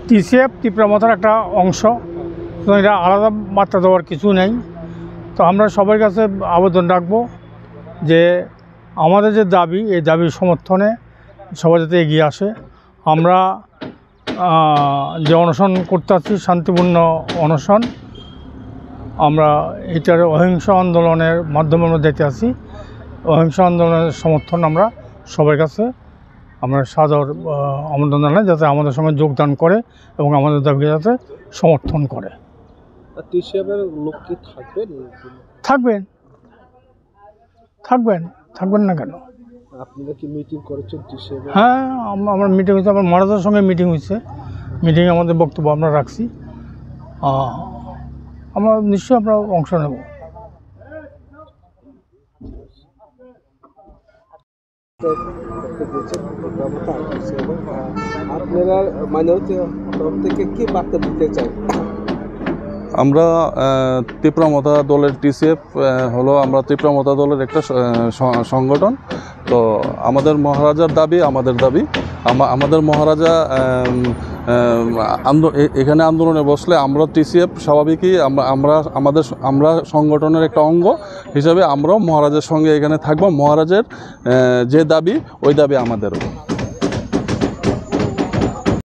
TCF তীব্রমাত্রার একটা অংশ, এটা আলাদা বার্তা দেওয়ার কিছু নেই। তো আমরা সবার কাছে আবেদন রাখবো যে আমাদের যে দাবি, এই দাবির সমর্থনে সবাই যাতে এগিয়ে আসে। আমরা যে অনশন করতে আছি, শান্তিপূর্ণ অনশন, আমরা এটার অহিংস আন্দোলনের মাধ্যমে আমরা যেতে আছি। অহিংস আন্দোলনের সমর্থন আমরা সবার কাছে আমরা সাদর আমন্ত্রণ জানাই যাতে আমাদের সঙ্গে যোগদান করে এবং আমাদের দাবিকে যাতে সমর্থন করে। টিসিএফের লোক কি থাকবেন থাকবেন থাকবেন না কেন? আপনারা কি মিটিং করেছেন টিসিএফ? হ্যাঁ, আমার মিটিং হয়েছে, আমার মহারাজার সঙ্গে মিটিং হয়েছে। মিটিংয়ে আমাদের বক্তব্য আমরা রাখছি। আমরা নিশ্চয়ই আমরা অংশ নেব। আপনারা মাইনরিটি থেকে কি বার্তা দিতে চান? আমরা তীব্রমতা দলের টিসিএফ হলো আমরা তীব্রমতা দলের একটা সংগঠন। তো আমাদের মহারাজার দাবি আমাদের দাবি। আমাদের মহারাজা এখানে আন্দোলনে বসলে আমরা টিসিএফ স্বাভাবিকই আমরা সংগঠনের একটা অঙ্গ হিসাবে আমরাও মহারাজের সঙ্গে এখানে থাকবো। মহারাজের যে দাবি ওই দাবি আমাদেরও।